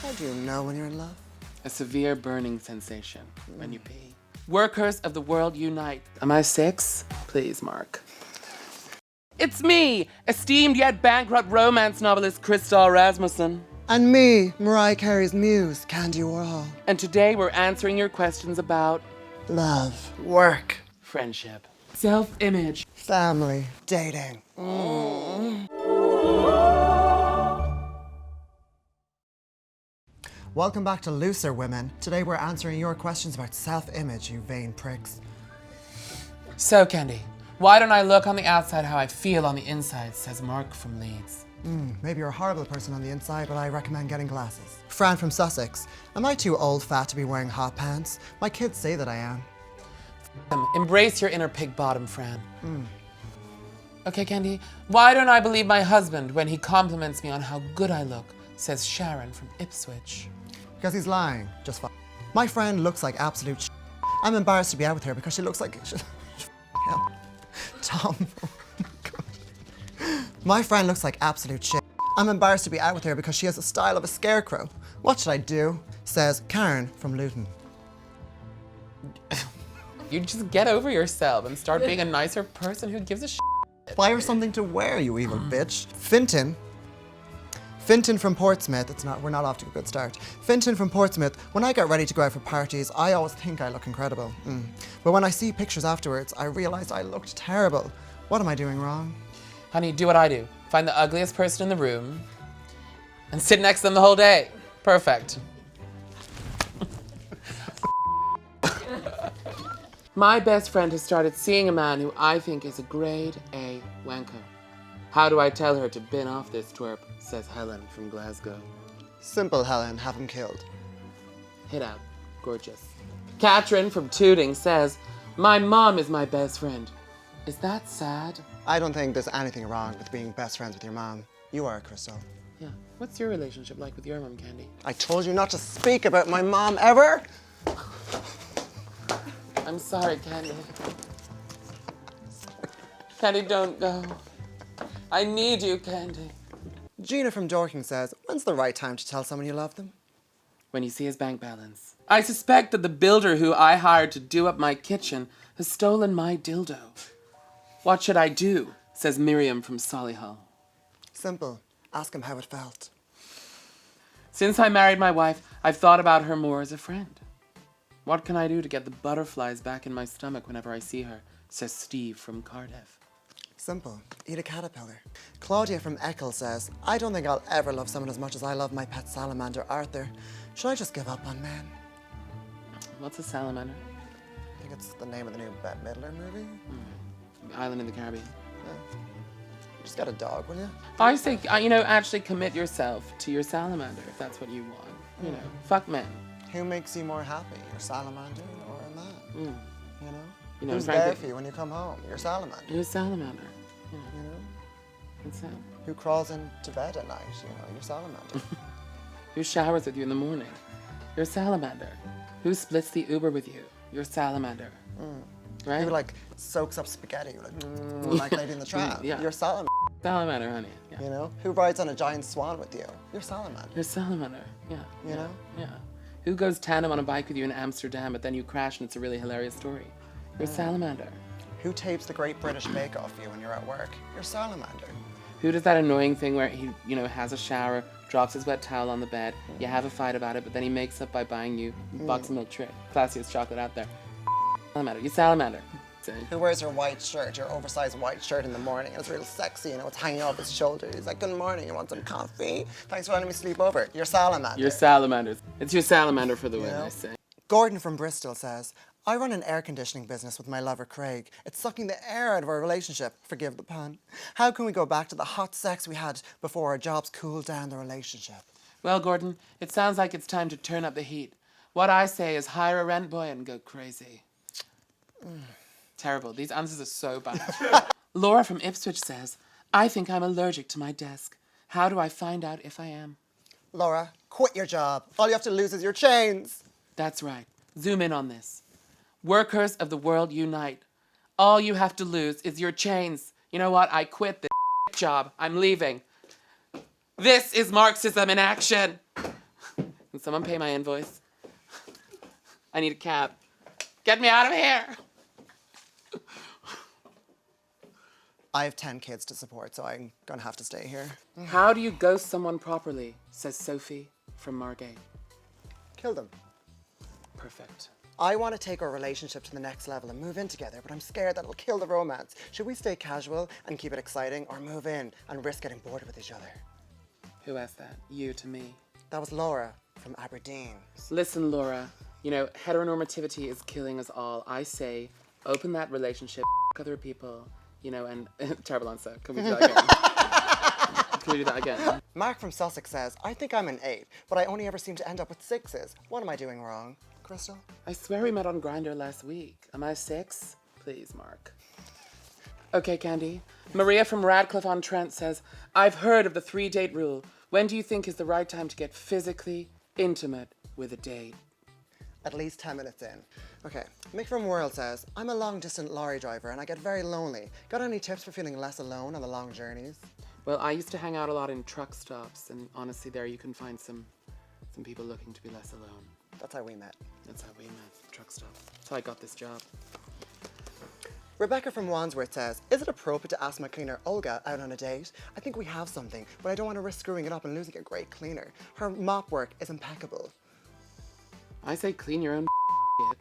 How do you know when you're in love? A severe burning sensation when you pee. Workers of the world unite. Am I 6? Please, Mark. It's me, esteemed yet bankrupt romance novelist Christoph Rasmussen. And me, Mariah Carey's muse, Candy Warhol. And today we're answering your questions about Love, work, friendship, self-image, family, dating. Welcome back to Looser Women. Today we're answering your questions about self-image, you vain pricks. So, Candy, why don't I look on the outside how I feel on the inside, says Mark from Leeds. Maybe you're a horrible person on the inside, but I recommend getting glasses. Fran from Sussex. Am I too old fat to be wearing hot pants? My kids say that I am. Embrace your inner pig bottom, Fran. Okay, Candy, why don't I believe my husband when he compliments me on how good I look, says Sharon from Ipswich. Because he's lying. Just fine. My friend looks like absolute shit. I'm embarrassed to be out with her because she looks like... Tom. My friend looks like absolute shit. I'm embarrassed to be out with her because she has the style of a scarecrow. What should I do? Says Karen from Luton. You just get over yourself and start being a nicer person. Who gives a shit? Buy her something to wear, you evil bitch. Finton from Portsmouth. We're not off to a good start. Finton from Portsmouth. When I get ready to go out for parties, I always think I look incredible. But when I see pictures afterwards, I realize I looked terrible. What am I doing wrong? Honey, do what I do. Find the ugliest person in the room and sit next to them the whole day. Perfect. My best friend has started seeing a man who I think is a grade A wanker. How do I tell her to bin off this twerp, says Helen from Glasgow. Simple, Helen. Have him killed. Hit out. Gorgeous. Katrin from Tooting says, my mom is my best friend. Is that sad? I don't think there's anything wrong with being best friends with your mom. You are, Crystal. Yeah. What's your relationship like with your mom, Candy? I told you not to speak about my mom ever. I'm sorry, Candy. Candy, don't go. I need you, Candy. Gina from Dorking says, when's the right time to tell someone you love them? When you see his bank balance. I suspect that the builder who I hired to do up my kitchen has stolen my dildo. What should I do? Says Miriam from Solihull. Simple. Ask him how it felt. Since I married my wife, I've thought about her more as a friend. What can I do to get the butterflies back in my stomach whenever I see her? Says Steve from Cardiff. Simple. Eat a caterpillar. Claudia from Eccles says, I don't think I'll ever love someone as much as I love my pet salamander, Arthur. Should I just give up on men? What's a salamander? I think it's the name of the new Bette Midler movie. Island in the Caribbean. Yeah. Just get a dog, will you? I say, actually commit yourself to your salamander if that's what you want. Fuck men. Who makes you more happy, your salamander or a man? Who's frankly, there for you when you come home? Your salamander. Your salamander. Yeah. You know? That's it. Who crawls into bed at night? Your salamander. Who showers with you in the morning? Your salamander. Who splits the Uber with you? Your salamander. Right? Who soaks up spaghetti, like Lady in the Tramp. Yeah. Your salamander. Salamander, honey. Yeah. Who rides on a giant swan with you? Your salamander. Your salamander. Yeah. You know? Yeah. Who goes tandem on a bike with you in Amsterdam, but then you crash and it's a really hilarious story? Your salamander. Who tapes the Great British Bake Off for you when you're at work? Your salamander. Who does that annoying thing where he, has a shower, drops his wet towel on the bed, you have a fight about it, but then he makes up by buying you a box of milk tray. Classiest chocolate out there. Salamander. You salamander. Who wears your white shirt, your oversized white shirt in the morning, and it's real sexy, it's hanging off his shoulder. He's like, good morning, you want some coffee? Thanks for letting me sleep over. Your salamander. Your salamanders. It's your salamander for the win, I say. Gordon from Bristol says, I run an air conditioning business with my lover Craig. It's sucking the air out of our relationship, forgive the pun. How can we go back to the hot sex we had before our jobs cooled down the relationship? Well, Gordon, it sounds like it's time to turn up the heat. What I say is hire a rent boy and go crazy. Terrible. These answers are so bad. Laura from Ipswich says, I think I'm allergic to my desk. How do I find out if I am? Laura, quit your job. All you have to lose is your chains. That's right. Zoom in on this. Workers of the world unite. All you have to lose is your chains. You know what? I quit this job. I'm leaving. This is Marxism in action. someone pay my invoice? I need a cab. Get me out of here! I have 10 kids to support, so I'm gonna have to stay here. How do you ghost someone properly? Says Sophie from Margate. Kill them. Perfect. I want to take our relationship to the next level and move in together, but I'm scared that it'll kill the romance. Should we stay casual and keep it exciting, or move in and risk getting bored with each other? Who asked that? You to me. That was Laura from Aberdeen. Listen, Laura, you know, heteronormativity is killing us all. I say, open that relationship, other people, you know, and terrible answer. Can we do that again? Can we do that again? Mark from Sussex says, I think I'm an 8, but I only ever seem to end up with 6s. What am I doing wrong? Crystal? I swear we met on Grindr last week. Am I 6? Please, Mark. Okay, Candy. Maria from Radcliffe-on-Trent says, I've heard of the 3-date rule. When do you think is the right time to get physically intimate with a date? At least 10 minutes in. Okay, Mick from World says, I'm a long-distance lorry driver and I get very lonely. Got any tips for feeling less alone on the long journeys? Well, I used to hang out a lot in truck stops, and honestly, there you can find some people looking to be less alone. That's how we met. That's how we met, truck stop. That's how I got this job. Rebecca from Wandsworth says, is it appropriate to ask my cleaner Olga out on a date? I think we have something, but I don't want to risk screwing it up and losing a great cleaner. Her mop work is impeccable. I say clean your own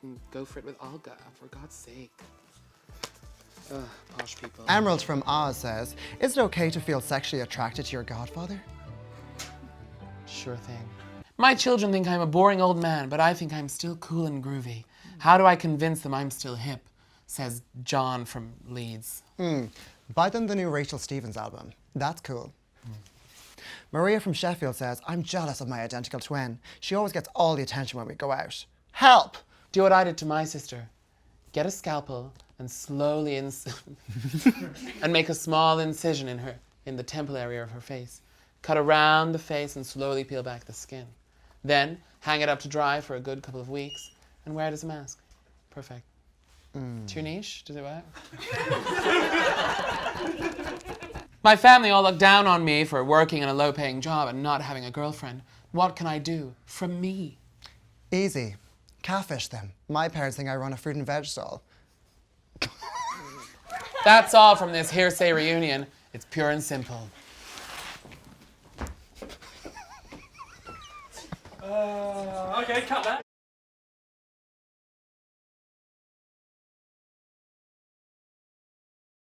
and go for it with Olga, for God's sake. Ugh, posh people. Emerald from Oz says, is it okay to feel sexually attracted to your godfather? Sure thing. My children think I'm a boring old man, but I think I'm still cool and groovy. How do I convince them I'm still hip? Says John from Leeds. Buy them the new Rachel Stevens album. That's cool. Maria from Sheffield says, I'm jealous of my identical twin. She always gets all the attention when we go out. Help! Do what I did to my sister. Get a scalpel and slowly and make a small incision in the temple area of her face. Cut around the face and slowly peel back the skin. Then hang it up to dry for a good couple of weeks and wear it as a mask. Perfect. Too niche? Does it work? My family all look down on me for working in a low-paying job and not having a girlfriend. What can I do? From me. Easy. Catfish them. My parents think I run a fruit and veg stall. That's all from this hearsay reunion. It's pure and simple. Okay, cut that.